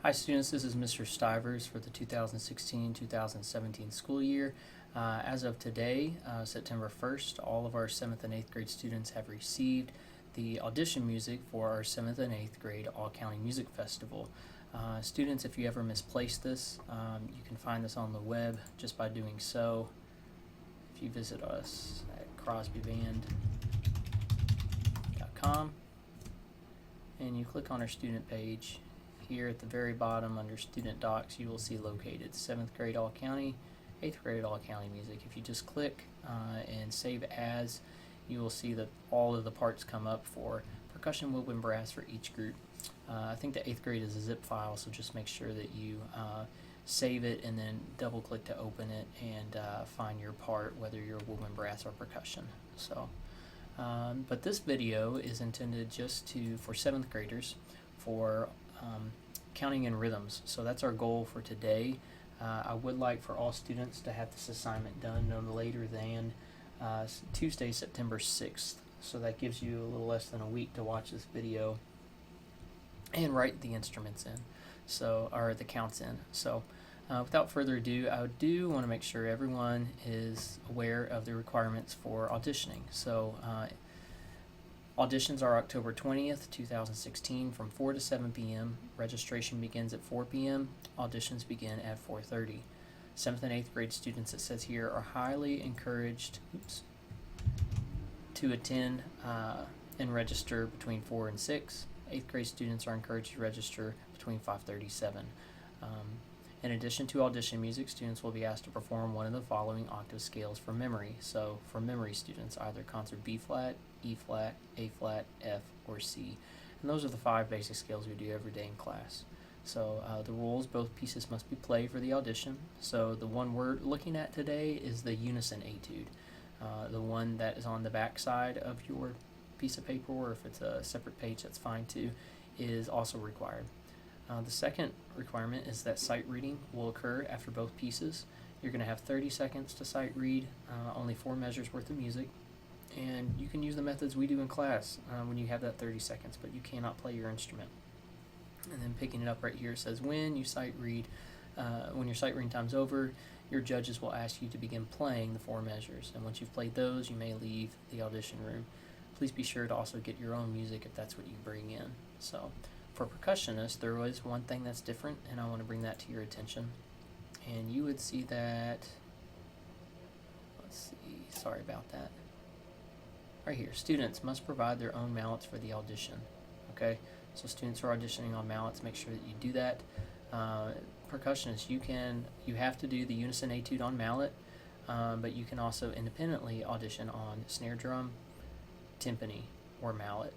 Hi students, this is Mr. Stivers for the 2016-2017 school year. As of today, September 1st, all of our 7th and 8th grade students have received the audition music for our 7th and 8th grade All-County Music Festival. Students, if you ever misplace this, you can find this on the web just by doing so. If you visit us at crosbyband.com and you click on our student page, here at the very bottom under student docs you will see located 7th grade All County, 8th grade All County Music. If you just click and save as, you will see that all of the parts come up for percussion, woodwind, brass for each group. I think the 8th grade is a zip file, so just make sure that you save it and then double click to open it and find your part, whether you're woodwind, brass, or percussion. So but this video is intended just for 7th graders for counting in rhythms. So that's our goal for today. I would like for all students to have this assignment done no later than Tuesday, September 6th. So that gives you a little less than a week to watch this video and write the instruments in, or the counts in. So without further ado, I do want to make sure everyone is aware of the requirements for auditioning. So auditions are October 20th, 2016 from 4 to 7 p.m. Registration begins at 4 p.m. Auditions begin at 4:30. 7th and 8th grade students, it says here, are highly encouraged to attend and register between 4 and 6. 8th grade students are encouraged to register between 5:30 7. In addition to audition music, students will be asked to perform one of the following octave scales from memory. So for memory students, either concert B flat, E flat, A flat, F, or C. And those are the 5 basic scales we do every day in class. So the rules, both pieces must be played for the audition. So the one we're looking at today is the unison etude. The one that is on the back side of your piece of paper, or if it's a separate page, that's fine too, is also required. The second requirement is that sight reading will occur after both pieces. You're going to have 30 seconds to sight read, only 4 measures worth of music, and you can use the methods we do in class when you have that 30 seconds, but you cannot play your instrument. And then picking it up right here, it says when your sight reading time's over, your judges will ask you to begin playing the 4 measures, and once you've played those, you may leave the audition room. Please be sure to also get your own music if that's what you bring in. So for percussionists, there is one thing that's different, and I want to bring that to your attention. And you would see that, let's see, sorry about that. Right here, students must provide their own mallets for the audition. Okay, so students who are auditioning on mallets, make sure that you do that. Percussionists, you have to do the unison etude on mallet, but you can also independently audition on snare drum, timpani, or mallet.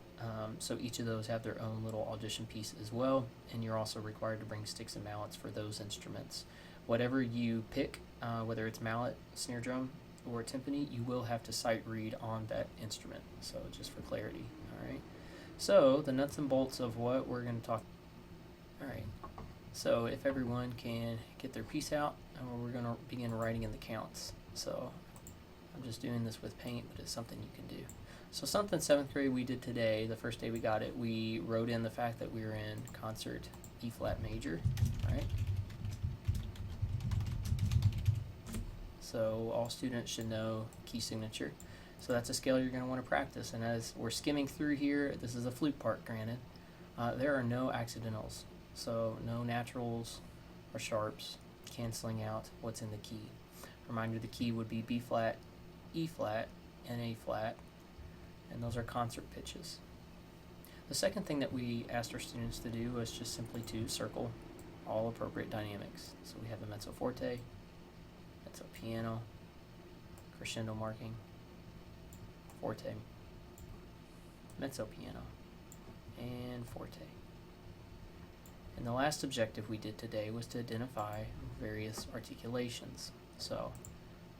So each of those have their own little audition piece as well, and you're also required to bring sticks and mallets for those instruments. Whatever you pick, whether it's mallet, snare drum, or timpani, you will have to sight read on that instrument, so just for clarity. Alright, so the nuts and bolts of what we're going to talk. Alright, so if everyone can get their piece out, we're going to begin writing in the counts. So I'm just doing this with paint, but it's something you can do. So something 7th grade we did today, the first day we got it, we wrote in the fact that we were in concert E flat major, right? So all students should know key signature. So that's a scale you're going to want to practice. And as we're skimming through here, this is a flute part, granted. There are no accidentals. So no naturals or sharps canceling out what's in the key. Reminder, the key would be B flat, E flat, and A flat. And those are concert pitches. The second thing that we asked our students to do was just simply to circle all appropriate dynamics. So we have a mezzo forte, mezzo piano, crescendo marking, forte, mezzo piano, and forte. And the last objective we did today was to identify various articulations. So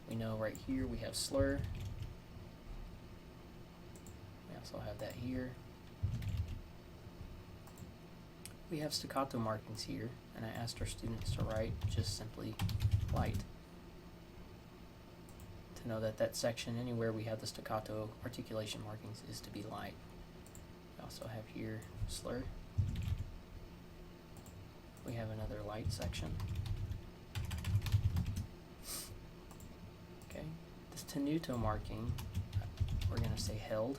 we know right here we have slur. So I'll have that here. We have staccato markings here, and I asked our students to write just simply light. To know that that section, anywhere we have the staccato articulation markings, is to be light. We also have here slur. We have another light section. Okay, this tenuto marking, we're going to say held.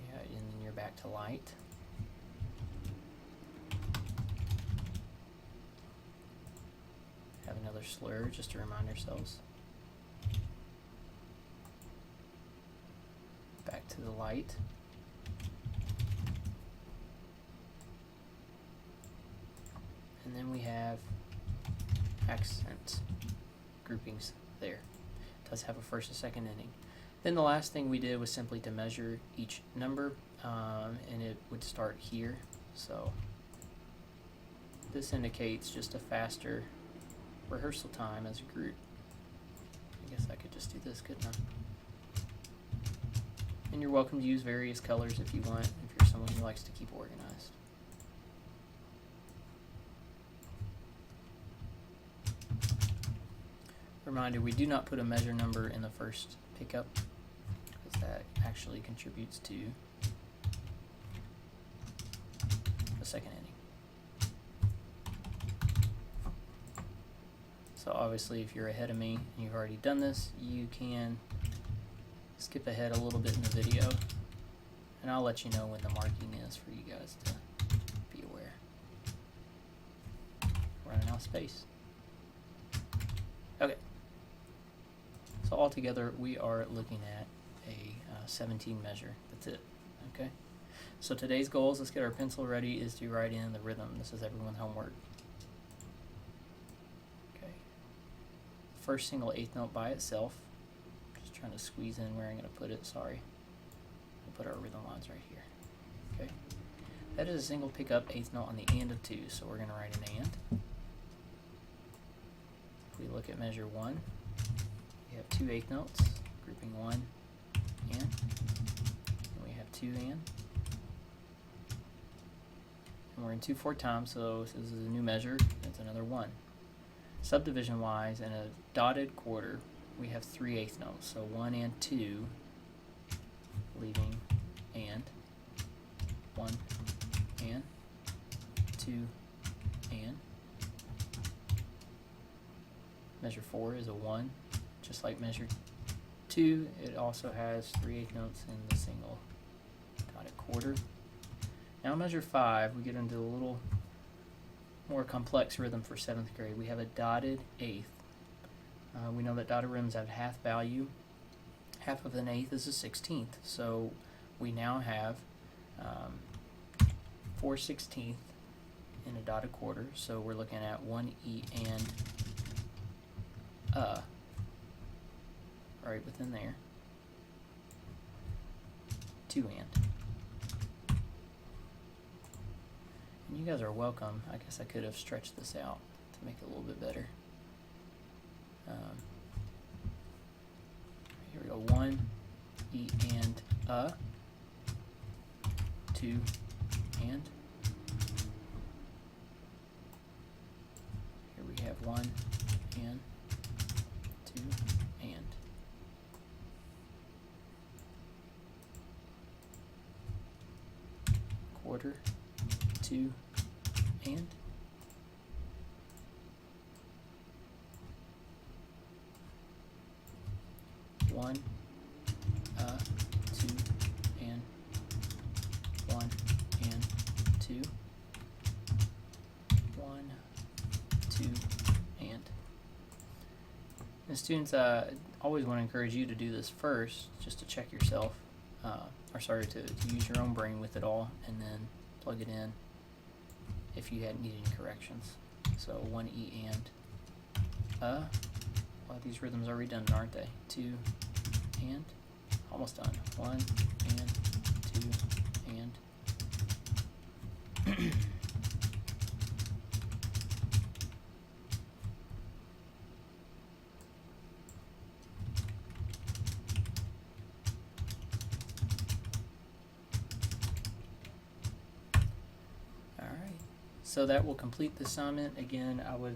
Yeah, and then you're back to light. Have another slur just to remind ourselves. Back to the light. And then we have accent groupings there. It does have a first and second ending. Then the last thing we did was simply to measure each number, and it would start here. So this indicates just a faster rehearsal time as a group. I guess I could just do this, couldn't I? And you're welcome to use various colors if you want, if you're someone who likes to keep organized. Reminder, we do not put a measure number in the first pickup because that actually contributes to the second ending. So obviously if you're ahead of me and you've already done this, you can skip ahead a little bit in the video and I'll let you know when the marking is for you guys to be aware. Running out of space. Okay. So altogether we are looking at a 17 measure. That's it. Okay. So today's goals, let's get our pencil ready, is to write in the rhythm. This is everyone's homework. First single eighth note by itself. Just trying to squeeze in where I'm going to put it. Sorry. We'll put our rhythm lines right here. Okay. That is a single pickup eighth note on the and of 2, so we're going to write an and. If we look at measure 1, we have 2 eighth notes, grouping 1 and we have 2 and we're in 2/4 time, so this is a new measure. It's another 1. Subdivision wise, in a dotted quarter, we have 3 eighth notes, so 1 and 2, leaving and 1 and 2 and. Measure 4 is a 1, just like measure 2. It also has 3 eighth notes in the single dotted quarter. Now measure 5, we get into a little more complex rhythm for 7th grade. We have a dotted eighth. We know that dotted rhythms have half value. Half of an eighth is a 16th. So we now have 4/16 in a dotted quarter. So we're looking at 1 E and right within there. 2 and. You guys are welcome. I guess I could have stretched this out to make it a little bit better. Here we go. 1 E and 2 and. Here we have 1 and 2 and. Quarter, 2 and. One, 2 and 1 and 2. 1, 2 and. And students, always want to encourage you to do this first, just to check yourself, to use your own brain with it all, and then plug it in if you hadn't needed any corrections. So 1 E and well, these rhythms are redundant, aren't they? 2 and almost done. 1 and 2 and. So that will complete the assignment. Again, I would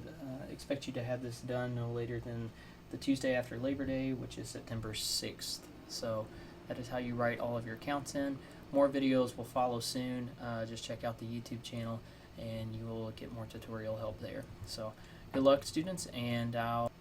expect you to have this done no later than the Tuesday after Labor Day, which is September 6th. So that is how you write all of your counts in. More videos will follow soon. Just check out the YouTube channel and you will get more tutorial help there. So good luck, students, and I'll